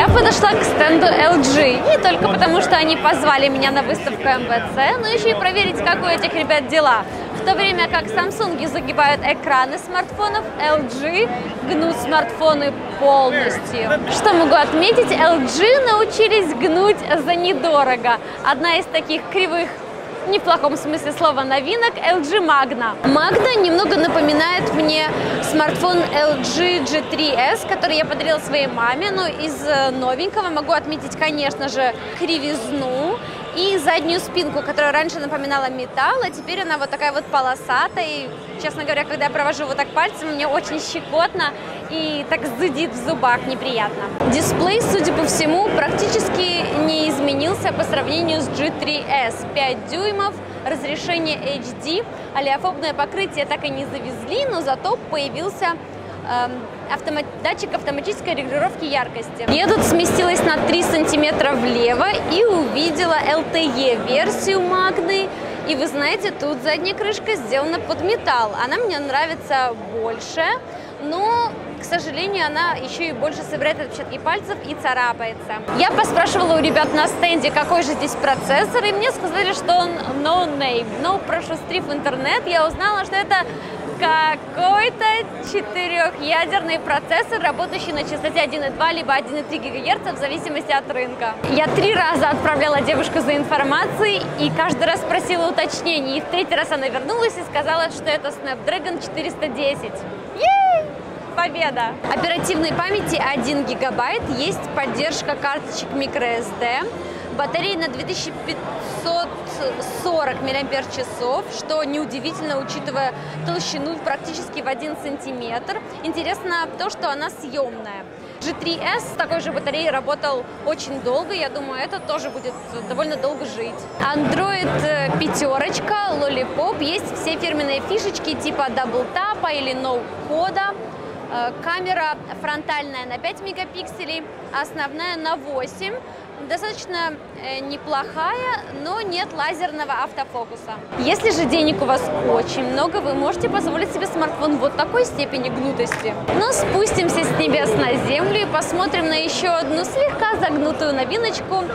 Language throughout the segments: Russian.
Я подошла к стенду LG не только потому, что они позвали меня на выставку МВЦ, но еще и проверить, как у этих ребят дела. В то время как Samsung загибают экраны смартфонов, LG гнут смартфоны полностью. Что могу отметить, LG научились гнуть за недорого. Одна из таких кривых, не в плохом смысле слова, новинок LG Magna. Magna немного напоминает мне смартфон LG G3s, который я подарила своей маме, но из новенького могу отметить, конечно же, кривизну и заднюю спинку, которая раньше напоминала металл, а теперь она вот такая вот полосатая. И, честно говоря, когда я провожу вот так пальцем, мне очень щекотно и так зудит в зубах, неприятно. Дисплей, судя по всему, практически не изменился по сравнению с G3s. 5 дюймов, разрешение HD, олеофобное покрытие так и не завезли, но зато появился датчик автоматической регулировки яркости. Я тут сместилась на 3 сантиметра влево и увидела LTE-версию Magny. И вы знаете, тут задняя крышка сделана под металл. Она мне нравится больше, но, к сожалению, она еще и больше собирает отпечатки пальцев и царапается. Я поспрашивала у ребят на стенде, какой же здесь процессор, и мне сказали, что он no name. Но прошустрив интернет, я узнала, что это какой-то 4-ядерный процессор, работающий на частоте 1,2 либо 1,3 ГГц в зависимости от рынка. Я 3 раза отправляла девушку за информацией и каждый раз просила уточнений. И в 3-й раз она вернулась и сказала, что это Snapdragon 410. Ей! Победа! Оперативной памяти 1 гигабайт, есть поддержка карточек microSD. Батарея на 2540 мАч, что неудивительно, учитывая толщину практически в 1 сантиметр. Интересно то, что она съемная. G3s с такой же батареей работал очень долго, я думаю, это тоже будет довольно долго жить. Android 5, Lollipop, есть все фирменные фишечки типа Double Tap или No Code. Камера фронтальная на 5 мегапикселей, основная на 8. Достаточно неплохая, но нет лазерного автофокуса. Если же денег у вас очень много, вы можете позволить себе смартфон вот такой степени гнутости. Но спустимся с небес на землю и посмотрим на еще одну слегка загнутую новиночку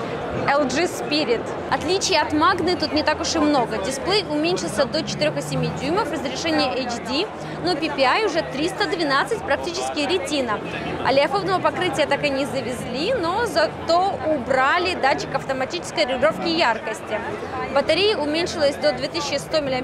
LG Spirit. Отличий от Magny тут не так уж и много. Дисплей уменьшился до 4,7 дюймов, разрешение HD, но PPI уже 312, практически ретина. Олеофобного покрытия так и не завезли, но зато убрали датчик автоматической регулировки яркости. Батарея уменьшилась до 2100 мАч.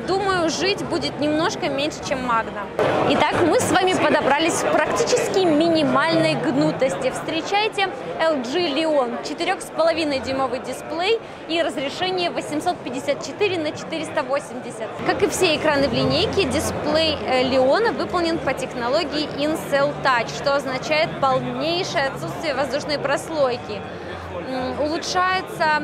Думаю, жить будет немножко меньше, чем Magna. Итак, мы с вами подобрались к практически минимальной гнутости. Встречайте LG Leon. 4,5-дюймовый дисплей и разрешение 854 на 480. Как и все экраны в линейке, дисплей Leon выполнен по технологии In-Cell Touch, что означает полнейшее отсутствие воздушной прослойки. Улучшается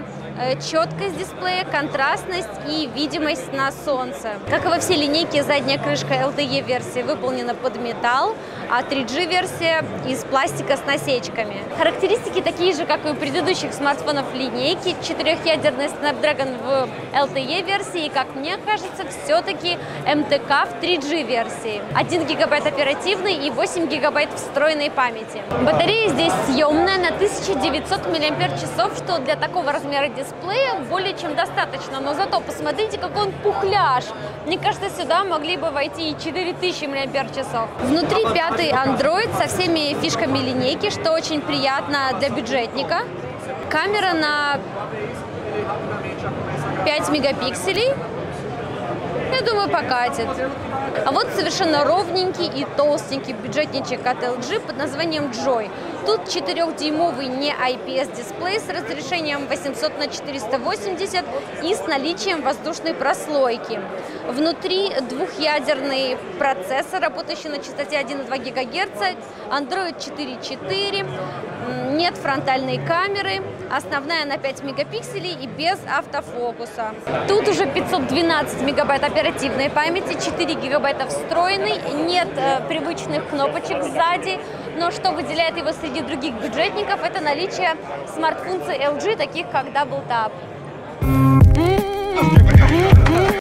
четкость дисплея, контрастность и видимость на солнце. Как и во всей линейке, задняя крышка LTE-версии выполнена под металл, а 3G-версия из пластика с насечками. Характеристики такие же, как и у предыдущих смартфонов линейки. 4-ядерный Snapdragon в LTE-версии и, как мне кажется, все-таки МТК в 3G-версии. 1 гигабайт оперативной и 8 гигабайт встроенной памяти. Батарея здесь съемная на 1900 мАч, что для такого размера дисплея более чем достаточно, но зато посмотрите, какой он пухляж. Мне кажется, сюда могли бы войти и 4000 мАч. Внутри 5-й Android со всеми фишками линейки, что очень приятно для бюджетника. Камера на 5 мегапикселей. Я думаю, покатит. А вот совершенно ровненький и толстенький бюджетничек от LG под названием Joy. Тут 4-дюймовый не IPS дисплей с разрешением 800 на 480 и с наличием воздушной прослойки. Внутри 2-ядерный процессор, работающий на частоте 1,2 ГГц, Android 4.4, нет фронтальной камеры, основная на 5 мегапикселей и без автофокуса. Тут уже 512 мегабайт оперативной памяти, 4 гигабайта встроенной, нет привычных кнопочек сзади, но что выделяет его среди других бюджетников, это наличие смарт-функций LG, таких как Double Tap.